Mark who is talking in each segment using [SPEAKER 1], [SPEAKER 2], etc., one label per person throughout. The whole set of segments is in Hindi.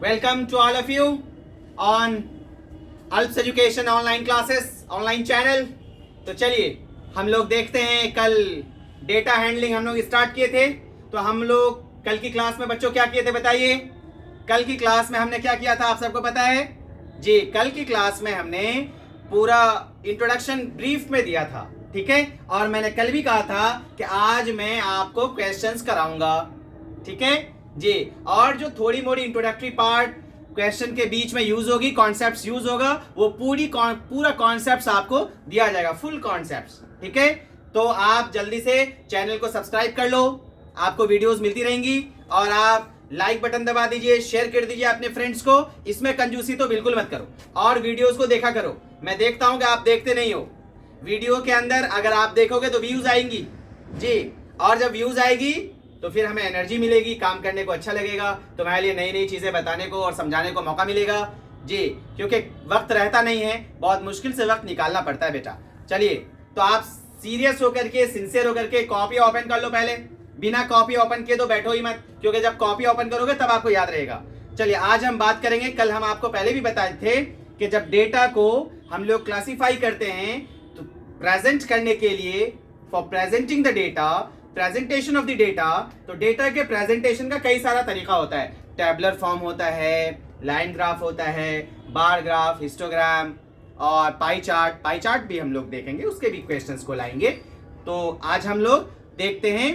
[SPEAKER 1] Welcome to all of you on Alps Education online classes online channel. तो चलिए हम लोग देखते हैं, कल डेटा हैंडलिंग हम लोग स्टार्ट किए थे। तो हम लोग कल की क्लास में बच्चों क्या किए थे बताइए। कल की क्लास में हमने क्या किया था आप सबको पता है जी। कल की क्लास में हमने पूरा इंट्रोडक्शन ब्रीफ में दिया था, ठीक है। और मैंने कल भी कहा था कि आज मैं आपको क्वेश्चंस कराऊंगा, ठीक है जी। और जो थोड़ी मोड़ी इंट्रोडक्टरी पार्ट क्वेश्चन के बीच में यूज होगी, कॉन्सेप्ट्स यूज होगा, वो पूरा कॉन्सेप्ट्स आपको दिया जाएगा, फुल कॉन्सेप्ट्स, ठीक है। तो आप जल्दी से चैनल को सब्सक्राइब कर लो, आपको वीडियोस मिलती रहेंगी। और आप लाइक बटन दबा दीजिए, शेयर कर दीजिए अपने फ्रेंड्स को। इसमें कंजूसी तो बिल्कुल मत करो और वीडियोस को देखा करो। मैं देखता हूं कि आप देखते नहीं हो। वीडियो के अंदर अगर आप देखोगे तो व्यूज आएंगी जी, और जब व्यूज आएगी तो फिर हमें एनर्जी मिलेगी, काम करने को अच्छा लगेगा, तुम्हारे लिए नई नई चीजें बताने को और समझाने को मौका मिलेगा जी। क्योंकि वक्त रहता नहीं है, बहुत मुश्किल से वक्त निकालना पड़ता है बेटा। चलिए तो आप सीरियस होकर के, सिंसियर होकर के कॉपी ओपन कर लो। पहले बिना कॉपी ओपन किए तो बैठो ही मत, क्योंकि जब कॉपी ओपन करोगे तब आपको याद रहेगा। चलिए आज हम बात करेंगे, कल हम आपको पहले भी बताए थे कि जब डेटा को हम लोग क्लासिफाई करते हैं तो प्रेजेंट करने के लिए, for presenting the data, presentation of the data, तो डेटा के प्रेजेंटेशन का कई सारा तरीका होता है। टैबुलर फॉर्म होता है, लाइन ग्राफ होता है, बार ग्राफ, हिस्टोग्राम और पाई चार्ट भी हम लोग देखेंगे, उसके भी क्वेश्चंस को लाएंगे। तो आज हम लोग देखते हैं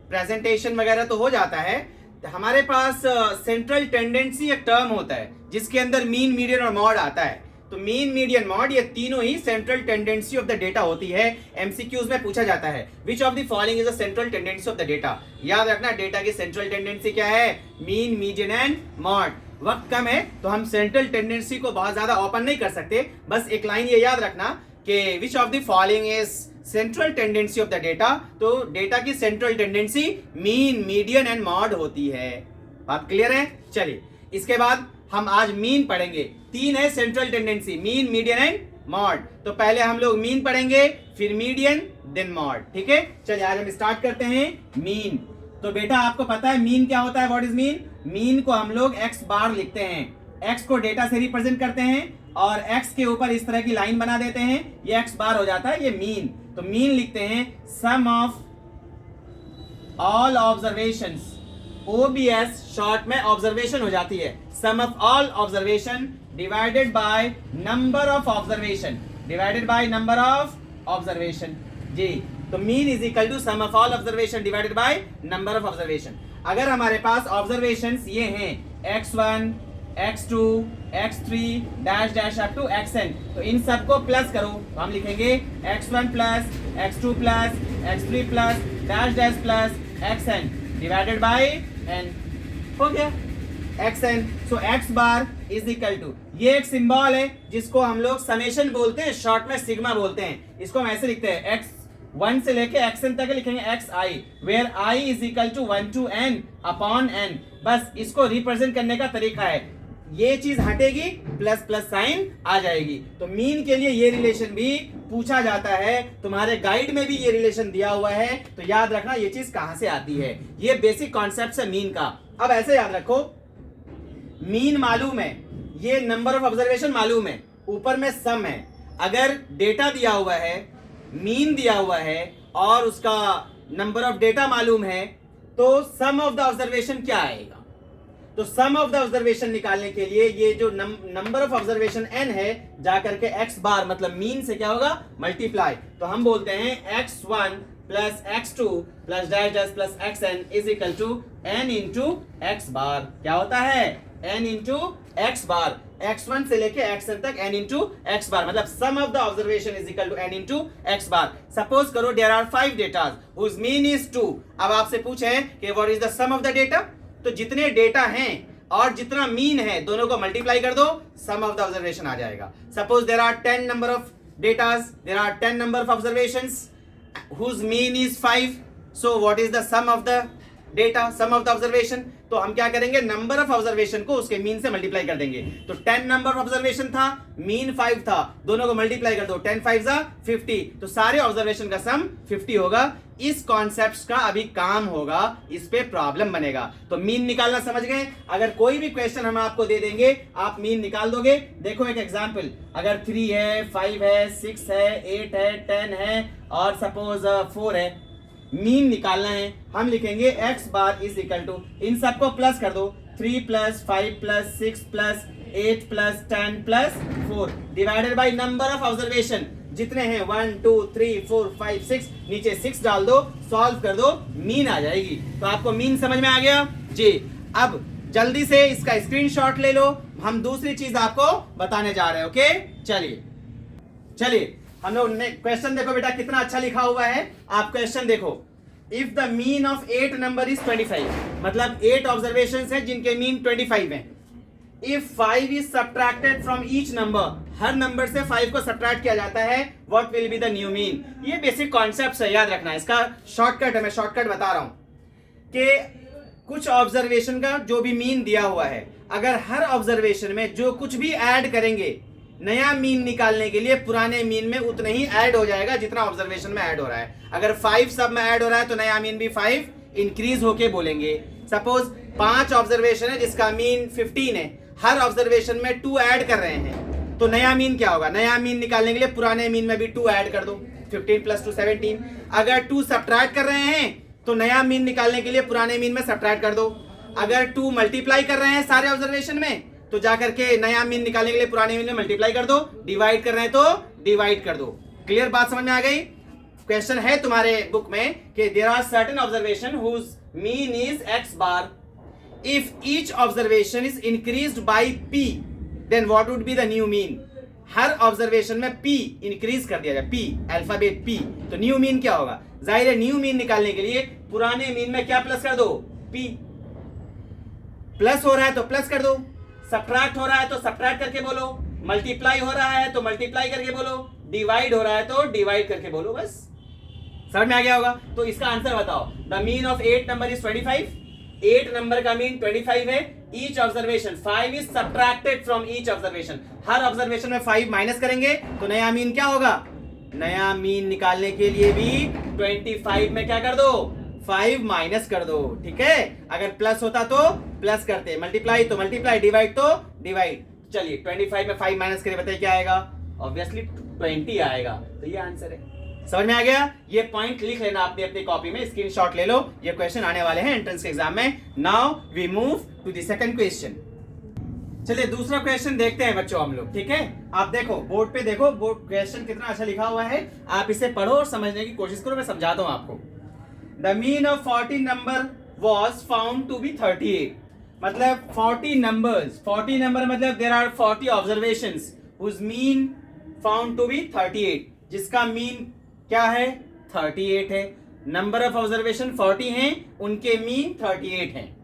[SPEAKER 1] प्रेजेंटेशन वगैरह तो हो जाता है। हमारे पास सेंट्रल टेंडेंसी एक टर्म होता है जिसके अंदर मीन, मीडियन और मॉड आता है। तो मीन, मीडियन, मॉड ये तीनों ही central tendency of the data होती है। एमसीक्यूज में पूछा जाता है which of the following is the central tendency of the data. याद रखना डेटा की सेंट्रल टेंडेंसी क्या है, मीन, मीडियन एंड मॉड। वक्त कम है तो हम सेंट्रल टेंडेंसी को बहुत ज्यादा ओपन नहीं कर सकते, बस एक लाइन ये याद रखना कि विच of the following is central tendency of the data. तो डेटा की central tendency mean, median and mod होती है। बात क्लियर है। चलिए इसके बाद हम आज मीन पढ़ेंगे। तीन है central tendency, mean, median and mod. तो पहले हम लोग मीन पढ़ेंगे, फिर मीडियन, देन मॉड, ठीक है। चलिए आज हम स्टार्ट करते हैं मीन। तो बेटा आपको पता है मीन क्या होता है, व्हाट इज मीन। मीन को हम लोग एक्स बार लिखते हैं, एक्स को डेटा से रिप्रेजेंट करते हैं और एक्स के ऊपर इस तरह की लाइन बना देते हैं, ये एक्स बार हो जाता है, ये मीन। तो मीन लिखते हैं sum of all observations, OBS short में ऑब्जर्वेशन हो जाती है। Sum of all observation divided by number of observation, divided by number of observation जी। तो mean is equal to sum of all observation divided by number of observation. अगर हमारे पास ऑब्जर्वेशंस ये हैं x1, x2, x3 dash dash up to xn, तो इन सबको प्लस करो तो हम लिखेंगे x1 plus x2 plus x3 plus dash dash plus xn divided by n। हो गया xn। So x bar is equal to, ये एक सिंबल है जिसको हम लोग समेशन बोलते हैं, शॉर्ट में सिग्मा बोलते हैं। इसको हम ऐसे लिखते हैं x1 से लेके xn तक लिखेंगे xi, where i is equal to 1 to n upon n। बस इसको रिप्रेजेंट करने का तरीका है, ये चीज हटेगी प्लस प्लस साइन आ जाएगी। तो मीन के लिए ये रिलेशन भी पूछा जाता है, तुम्हारे गाइड में भी ये रिलेशन दिया हुआ है। तो याद रखना ये चीज कहां से आती है, ये बेसिक कॉन्सेप्ट है मीन का। अब ऐसे याद रखो, मीन मालूम है, ये नंबर ऑफ ऑब्जर्वेशन मालूम है, ऊपर में सम है। अगर डेटा दिया हुआ है, मीन दिया हुआ है और उसका नंबर ऑफ डेटा मालूम है, तो सम ऑफ द ऑब्जर्वेशन क्या आएगा। तो सम ऑफ द ऑब्जर्वेशन निकालने के लिए ये जो नंबर ऑफ ऑब्जर्वेशन n है, जाकर के x बार मतलब मीन से क्या होगा, मल्टीप्लाई। तो हम बोलते हैं x1 plus x2 plus dash dash plus xn is equal to n into x bar. क्या होता है, n इंटू x बार। x1 से लेके xn तक n इंटू x बार, मतलब sum of the observation is equal to n into x bar. Suppose करो there are 5 datas whose mean is 2। अब आपसे पूछे कि what is the sum of the data, तो जितने डेटा हैं और जितना मीन है दोनों को मल्टीप्लाई कर दो, सम ऑफ द ऑब्जर्वेशन आ जाएगा। Suppose there are 10 number of datas, there are 10 number of observations whose mean is 5, so what is the sum of the data, sum of the observation, तो हम क्या करेंगे, नंबर ऑफ ऑब्जर्वेशन को उसके मीन से मल्टीप्लाई कर देंगे। तो 10 नंबर ऑफ ऑब्जर्वेशन था, मीन 5 था, दोनों को मल्टीप्लाई कर दो, 10 5 जा 50, तो सारे ऑब्जर्वेशन का सम 50 होगा। इस कॉन्सेप्ट का अभी काम होगा, इस पे प्रॉब्लम बनेगा। तो मीन निकालना समझ गए। अगर कोई भी क्वेश्चन हम आपको दे देंगे, आप मीन निकाल दोगे। देखो एक एग्जांपल, अगर 3 है, 5 है, 6 है, 8 है, 10 है और सपोज 4 है, मीन निकालना है। हम लिखेंगे x bar is equal to, इन सबको प्लस कर दो, 3 plus 5 plus 6 plus 8 plus 10 plus 4 divided by number of observation, जितने हैं 1 2 3 4 5 6, नीचे 6 डाल दो, सॉल्व कर दो, मीन आ जाएगी। तो आपको मीन समझ में आ गया जी। अब जल्दी से इसका स्क्रीनशॉट ले लो, हम दूसरी चीज आपको बताने जा रहे हैं। ओके, चलिए हम लोग क्वेश्चन देखो बेटा, कितना अच्छा लिखा हुआ है। आप क्वेश्चन देखो, if the mean of 8 number is 25, मतलब 8 ऑब्जर्वेशंस हैं जिनके मीन 25 हैं। If 5 is subtracted from each number, her number से 5 को सब्ट्रैक्ट किया जाता है, what will be the new mean. ये बेसिक कॉन्सेप्ट है, याद रखना है। इसका शॉर्टकट है, मैं शॉर्टकट बता रहा हूं कि कुछ ऑब्जर्वेशन का जो भी मीन दिया हुआ है, अगर हर ऑब्जर्वेशन में जो कुछ भी ऐड करेंगे, नया मीन निकालने के लिए पुराने मीन में उतना ही ऐड हो जाएगा जितना ऑब्जर्वेशन में ऐड हो रहा है। अगर 5 सब में ऐड हो रहा है तो नया मीन भी 5 इंक्रीज होके बोलेंगे। सपोज 5 ऑब्जर्वेशन है जिसका मीन 15 है, हर ऑब्जर्वेशन में 2 ऐड कर रहे हैं, तो नया मीन क्या होगा, नया मीन निकालने के लिए पुराने मीन में भी 2 ऐड कर दो, 15 प्लस 2 17। अगर 2 सब्ट्रैक्ट कर रहे हैं तो नया मीन निकालने के लिए पुराने मीन में सब्ट्रैक्ट कर दो। अगर 2 मल्टीप्लाई कर रहे हैं सारे ऑब्जर्वेशन में, तो जाकर के नया मीन निकालने के लिए पुराने मीन में मल्टीप्लाई कर दो। डिवाइड कर रहे हैं तो डिवाइड कर दो। क्लियर बात समझ में आ गई। क्वेश्चन है तुम्हारे बुक में कि there are certain observation whose mean is x bar, if each observation is increased by p, then what would be the new mean. हर ऑब्जर्वेशन में p इंक्रीज कर दिया जाए, p अल्फाबेट p, तो न्यू मीन क्या होगा। जाहिर है न्यू मीन निकालने के लिए पुराने मीन में क्या प्लस कर दो, p। प्लस हो रहा है तो प्लस कर दो, सब्ट्रैक्ट हो रहा है तो सब्ट्रैक्ट करके बोलो, मल्टीप्लाई हो रहा है तो मल्टीप्लाई करके बोलो, डिवाइड हो रहा है तो डिवाइड करके बोलो। बस समझ में आ गया होगा। तो इसका आंसर बताओ। The mean of 8 number is 25, 8 number का मीन 25 है। Each observation 5 is subtracted from each observation, her observation में 5 माइनस करेंगे तो नया मीन क्या होगा। नया मीन निकालने के लिए भी 25 में क्या कर दो, 5 माइनस कर दो। ठीक है, अगर प्लस होता तो प्लस करते, मल्टीप्लाई तो मल्टीप्लाई, डिवाइड तो डिवाइड। चलिए 25 में 5 माइनस करें, बताइए क्या आएगा, ऑब्वियसली 20 आएगा। तो ये आंसर है। समझ में आ गया। ये पॉइंट लिख लेना अपनी अपनी कॉपी में, स्क्रीनशॉट ले लो, ये क्वेश्चन आने वाले हैं एंट्रेंस के एग्जाम में। Now we move to the second question. चलिए दूसरा क्वेश्चन देखते हैं बच्चों हम लोग। ठीक है, आप देखो बोर्ड पे, देखो बोर्ड क्वेश्चन कितना अच्छा लिखा हुआ है, आप इसे पढ़ो और समझने की कोशिश करो, मैं समझाता हूं आपको। The mean of 40 number was found to be 38, मतलब 40 नंबर्स, 40 नंबर मतलब there are 40 observations whose mean found to be 38, जिसका मीन क्या है, 38 है। नंबर ऑफ ऑब्जर्वेशन 40 हैं, उनके मीन 38 हैं।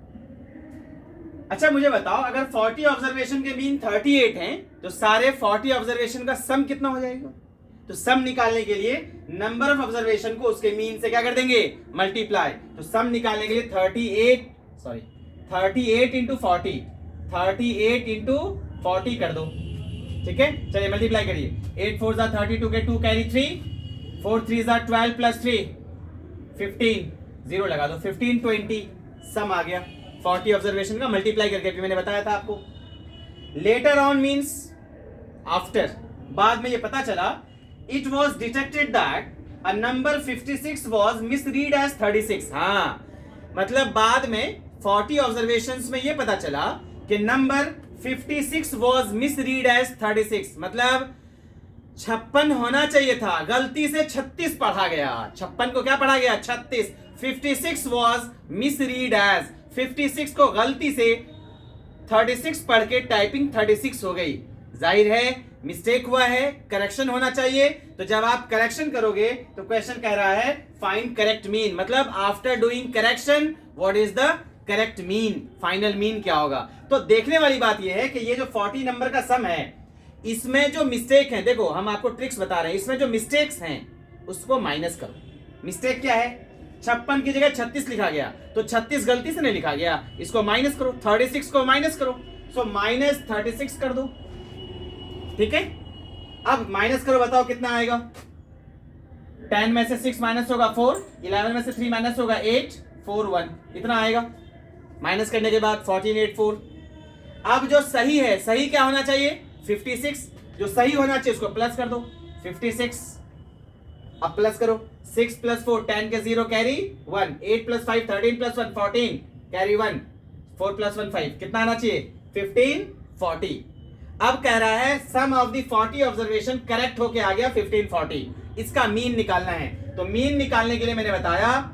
[SPEAKER 1] अच्छा मुझे बताओ, अगर 40 ऑब्जर्वेशन के मीन 38 हैं तो सारे 40 ऑब्जर्वेशन का सम कितना हो जाएगा। तो सम निकालने के लिए नंबर ऑफ ऑब्जर्वेशन को उसके मीन से क्या कर देंगे, मल्टीप्लाई। तो सम निकालने के लिए 38 इंटू 40, 38 इंटू 40 कर दो। ठीक है, चलिए मल्टीप्लाई करिए। 8 4 जा 32 के 2 कैरी 3, 4 3 जा 12 प्लस 3 15, 0 लगा दो, 15 20 सम आ गया 40 ऑब्जर्वेशन का मल्टीप्लाई करके, अभी मैंने बताया था आपको। लेटर ऑन मीन्स आफ्टर, बाद में ये पता चला, it was detected that a number 56 was misread as 36। हाँ, मतलब बाद में 40 ऑब्जर्वेशंस में ये पता चला कि नंबर 56 वॉज मिसरीड एज 36, मतलब 56 होना चाहिए था, गलती से 36 पढ़ा गया। 56 को क्या पढ़ा गया, 36। 56 वॉज मिसरीड एज, 56 को गलती से 36 पढ़ के टाइपिंग 36 हो गई। जाहिर है मिस्टेक हुआ है, करेक्शन होना चाहिए। तो जब आप करेक्शन करोगे तो क्वेश्चन कह रहा है फाइंड करेक्ट मीन, मतलब after doing correction what is the correct mean, final mean क्या होगा। तो देखने वाली बात यह है कि ये जो 40 नंबर का सम है, इसमें जो मिस्टेक है, देखो हम आपको ट्रिक्स बता रहे हैं, इसमें जो मिस्टेक्स हैं उसको माइनस करो। मिस्टेक क्या है, 56 की जगह 36 लिखा गया, तो 36 गलती से नहीं लिखा गया, इसको माइनस करो, 36 को माइनस करो, सो -36 कर दो। ठीक है, अब माइनस करो, बताओ कितना आएगा। 10 में से 6 माइनस होगा 4, 11 में से 3 माइनस होगा 8, 4 1, इतना आएगा। माइनस करने के बाद 14 8 4। अब जो सही है, सही क्या होना चाहिए 56, जो सही होना चाहिए उसको प्लस कर दो 56। अब प्लस करो, 6 + 4 10 के 0 कैरी 1, 8 + 5 13 + 1 14 कैरी 1, 4 + 1 5, कितना आना चाहिए 15 40। अब कह रहा है sum of the 40 observation correct होके आ गया 15 40, इसका मीन निकालना है। तो मीन निकालने के लिए मैंने बताया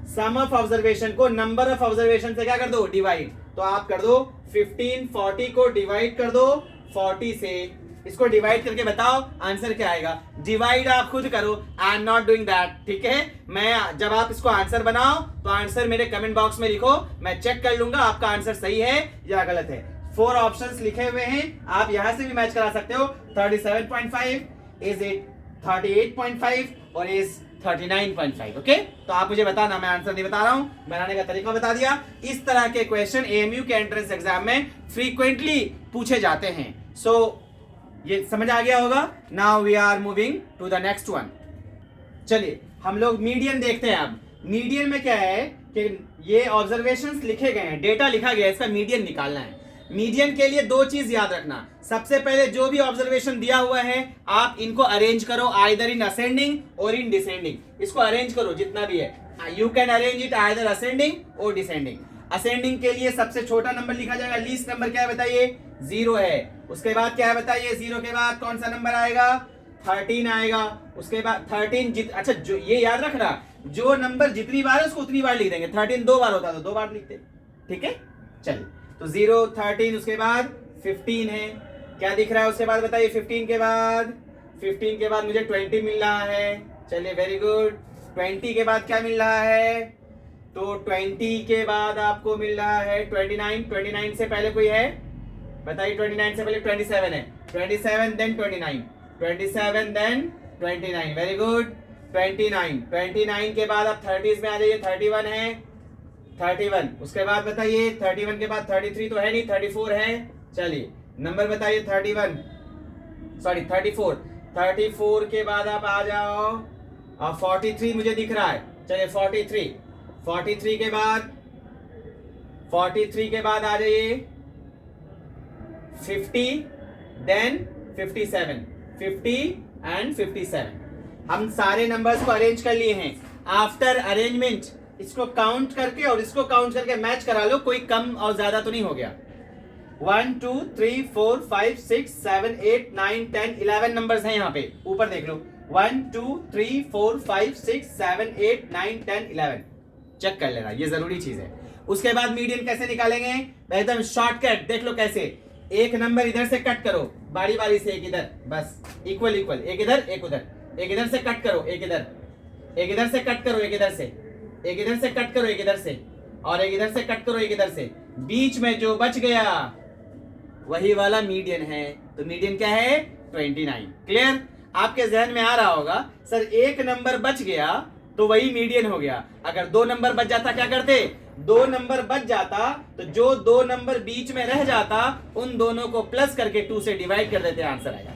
[SPEAKER 1] सम ऑफ ऑब्जर्वेशन को नंबर ऑफ ऑब्जर्वेशन से क्या कर दो डिवाइड, तो आप कर दो 15 40 को डिवाइड कर दो 40 से, इसको डिवाइड करके बताओ आंसर क्या आएगा। डिवाइड आप खुद करो, I am not doing that. ठीक है, मैं जब आप इसको आंसर बनाओ तो आंसर मेरे कमेंट बॉक्स में लिखो, मैं चेक कर लूंगा आपका आंसर सही है या गलत है। 4 ऑप्शंस लिखे हुए हैं, आप यहां से भी मैच करा सकते हो। 37.5 इज इट 38.5 और इज 39.5। ओके, तो आप मुझे बताना, मैं आंसर नहीं बता रहा हूं, बनाने का तरीका बता दिया। इस तरह के क्वेश्चन एएमयू के एंट्रेंस एग्जाम में फ्रीक्वेंटली पूछे जाते हैं। सो ये समझ आ गया होगा। Now we are moving to the next one. चलिए हम लोग मीडियन देखते हैं। अब मीडियन में क्या है कि ये ऑब्जर्वेशंस लिखे गए हैं, डेटा लिखा गया है, इसका मीडियन निकालना है। मीडियन के लिए 2 चीज याद रखना। सबसे पहले जो भी ऑब्जर्वेशन दिया हुआ है आप इनको अरेंज करो आइदर इन असेंडिंग और इन डिसेंडिंग। इसको अरेंज करो जितना भी है, you can arrange it either ascending और डिसेंडिंग। असेंडिंग के लिए सबसे छोटा नंबर लिखा जाएगा, लीस्ट नंबर क्या है बताइए 0 है। उसके बाद क्या है बताइए, 0 के बाद कौन सा नंबर आएगा 13 आएगा। उसके बाद 13 अच्छा जो ये याद रखना, जो नंबर जितनी बार है उसको उतनी बार लिख देंगे। 13 2 बार होता है तो 2 बार लिखते। ठीक है, चलिए तो 0 13, उसके बाद 15 है, क्या दिख रहा है उसके बाद बताइए 15 के बाद मुझे 20 मिल रहा है। चलिए वेरी गुड। 20 के बाद क्या मिल रहा है, तो 20 के बाद आपको मिल रहा है 29। 29 से पहले कोई है बताइए, 29 से पहले 27 है, 27 देन 29, 27 देन 29, वेरी गुड। 29 के बाद आप 30s में आ जाइए, 31 है, 31 उसके बाद बताइए 31 के बाद 33 तो है नहीं, 34 है। चलिए नंबर बताइए 34 के बाद आप आ जाओ, अब 43 मुझे दिख रहा है। चलिए 43 के बाद आ जाइए 50 देन 57, 50 एंड 57। हम सारे नंबर्स को अरेंज कर लिए हैं। आफ्टर अरेंजमेंट इसको काउंट करके और इसको काउंट करके मैच करा लो, कोई कम और ज्यादा तो नहीं हो गया। 1 2 3 4 5 6 7 8 9 10 11 नंबर्स हैं यहाँ पे, ऊपर देख लो 1 2 3 4 5 6 7 8 9 10 11, चेक कर लेना, ये जरूरी चीज है। उसके बाद मीडियन कैसे निकालेंगे, एकदम शॉर्टकट देख लो कैसे। एक नंबर इधर से कट करो बारी बारी से, एक इधर, बस इक्वल, एक इधर एक उधर, एक इधर से कट करो एक इधर, एक इधर से कट करो एक इधर से, एक इधर से कट करो एक इधर से, और एक इधर से कट करो एक इधर से। बीच में जो बच गया वही वाला मीडियन है। तो मीडियन क्या है 29। क्लियर, आपके जहन में आ रहा होगा सर एक नंबर बच गया तो वही मीडियन हो गया। अगर 2 नंबर बच जाता क्या करते, 2 नंबर बच जाता तो जो 2 नंबर बीच में रह जाता उन दोनों को प्लस करके 2 से डिवाइड कर देते, आंसर आ जाता।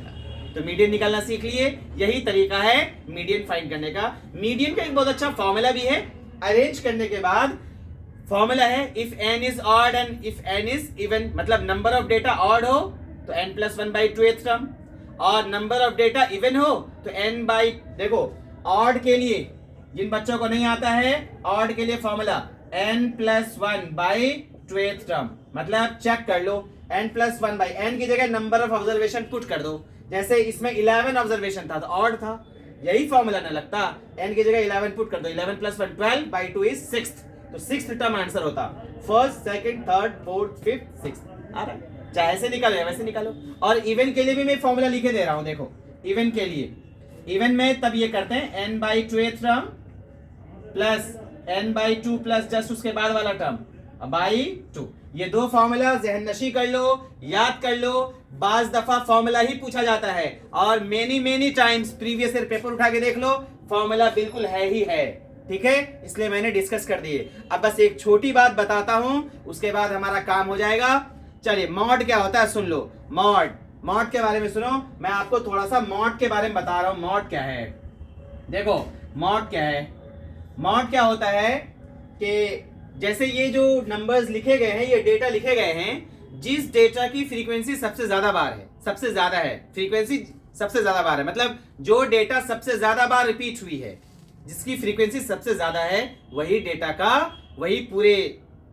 [SPEAKER 1] तो मीडियन निकालना सीख लिए, यही तरीका है मीडियन फाइंड करने का। मीडियन का एक बहुत अच्छा फॉर्मूला भी है, अरेंज करने के बाद फॉर्मूला है if n is odd and if n is even, मतलब नंबर ऑफ डेटा ऑड हो तो n + 1/2 टर्म, और नंबर ऑफ डेटा इवन हो तो n बाई, देखो ऑड के लिए जिन बच्चों को नहीं आता है, ऑड के लिए फॉर्मूला n + 1/2 टर्म, मतलब चेक कर लो n + 1 n की जगह नंबर ऑफ ऑब्जर्वेशन पुट कर दो। जैसे इसमें 11 ऑब्जर्वेशन था तो ऑड था, यही फॉर्मूला ना लगता, n की जगह 11 पुट कर दो, 11 + 1 12/2 इज 6th, तो 6th टर्म आंसर होता। First second third fourth fifth 6th आ रहा है, चाहे ऐसे निकालो या वैसे निकालो। और इवन के लिए भी मैं फॉर्मूला लिखे दे रहा हूं, देखो इवन के लिए, इवन में तब ये करते हैं n/2 term plus n/2 plus just उसके बाद वाला टर्म /2। ये 2 फॉर्मूला जहन नशी कर लो, याद कर लो। बाज दफा फॉर्मूला ही पूछा जाता है और many times previous year paper उठा के देख लो, फॉर्मूला बिल्कुल है ही है। ठीक है, इसलिए मैंने डिस्कस कर दिए। अब बस एक छोटी बात बताता हूं, उसके बाद हमारा काम हो जाएगा। चलिए, मॉड क्या होता है सुन लो। मॉड के बारे में सुनो, मैं आपको थोड़ा सा मॉड के बारे में बता रहा हूं। मॉड क्या है, देखो मॉड क्या है। मॉड क्या होता है कि जैसे ये जो नंबर्स लिखे गए हैं, ये डेटा लिखे गए हैं, जिस डेटा की फ्रीक्वेंसी सबसे ज्यादा बार है, सबसे ज्यादा है फ्रीक्वेंसी, सबसे ज्यादा बार है, मतलब जो डेटा सबसे ज्यादा बार रिपीट हुई है, जिसकी फ्रीक्वेंसी सबसे ज्यादा है, वही डेटा का, वही पूरे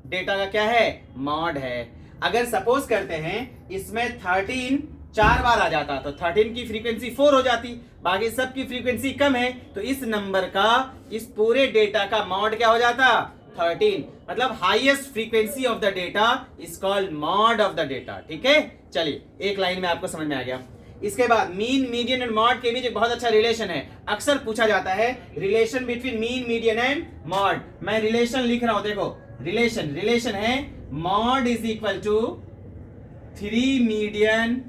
[SPEAKER 1] डेटा का क्या है, मॉड है। अगर सपोज करते हैं इसमें 13 4 बार आ जाता तो 13 की फ्रीक्वेंसी 4 हो जाती, बाकी सब की फ्रीक्वेंसी कम है, तो इस नंबर का, इस पूरे डेटा का मॉड क्या हो जाता, 13। मतलब highest frequency of the data is called mod of the data. ठीक है, चलिए एक लाइन में आपको समझ में आ गया। इसके बाद मीन, मीडियन एंड मॉड के बीच एक बहुत अच्छा रिलेशन है। अक्सर पूछा जाता है relation between mean, median and mode. मैं रिलेशन लिख रहा हूं, देखो रिलेशन है mode is equal to 3 median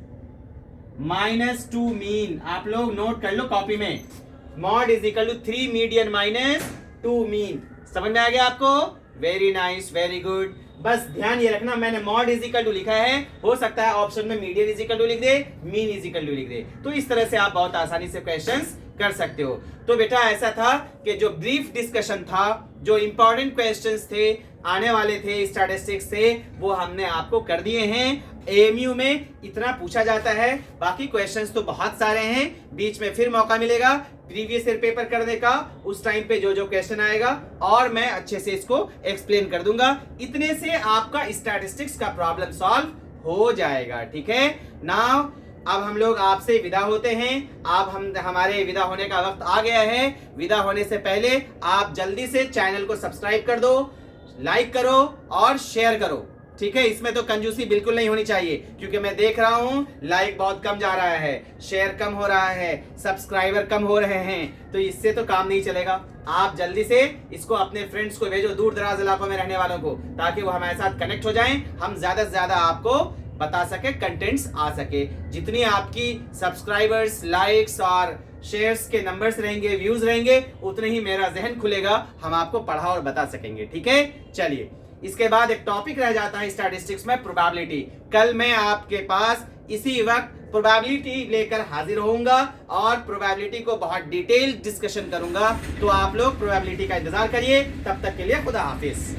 [SPEAKER 1] minus 2 mean. आप लोग नोट कर लो कॉपी में, mode is equal to 3 median minus 2 mean. समझ में आ गया आपको? Very nice, very good. बस ध्यान ये रखना, मैंने मॉड इज इक्वल टू लिखा है, हो सकता है ऑप्शन में मीडियन इज इक्वल टू लिख दे, मीन इज इक्वल टू लिख दे, तो इस तरह से आप बहुत आसानी से क्वेश्चंस कर सकते हो। तो बेटा ऐसा था कि जो ब्रीफ डिस्कशन था, जो इंपॉर्टेंट क्वेश्चंस थे, आने वाले थे स्टैटिस्टिक्स से, वो हमने आपको कर दिए हैं। एएमयू में इतना पूछा जाता है, बाकी क्वेश्चंस तो बहुत सारे हैं, बीच में फिर मौका मिलेगा प्रीवियस ईयर पेपर करने का, उस टाइम पे जो जो क्वेश्चन आएगा और मैं अच्छे से इसको एक्सप्लेन कर दूंगा। इतने से आपका स्टैटिस्टिक्स का प्रॉब्लम सॉल्व हो जाएगा। ठीक है, नाउ अब हम लोग आपसे विदा होते हैं। अब हमारे विदा होने का वक्त आ गया है। विदा होने से पहले आप जल्दी से चैनल को सब्सक्राइब कर दो, लाइक करो और शेयर करो। ठीक है, इसमें तो कंजूसी बिल्कुल नहीं होनी चाहिए, क्योंकि मैं देख रहा हूं लाइक बहुत कम जा रहा है, शेयर कम हो रहा है, सब्सक्राइबर कम हो रहे हैं, तो इससे तो काम नहीं चलेगा। आप जल्दी से इसको अपने फ्रेंड्स को भेजो, दूर दराज इलाकों में रहने वालों को, ताकि वो हमारे साथ कनेक्ट हो जाएं, हम ज्यादा से ज्यादा आपको बता सके, कंटेंट्स आ सके। जितनी आपकी सब्सक्राइबर्स, लाइक्स और शेयर्स के नंबर्स रहेंगे, व्यूज रहेंगे, उतने ही मेरा जहन खुलेगा, हम आपको पढ़ा और बता सकेंगे। ठीक है, चलिए इसके बाद एक टॉपिक रह जाता है स्टैटिस्टिक्स में, प्रोबेबिलिटी। कल मैं आपके पास इसी वक्त प्रोबेबिलिटी लेकर हाजिर होऊंगा और प्रोबेबिलिटी को बहुत डिटेल डिस्कशन करूंगा। तो आप लोग प्रोबेबिलिटी का इंतजार करिए, तब तक के लिए खुदा हाफिज।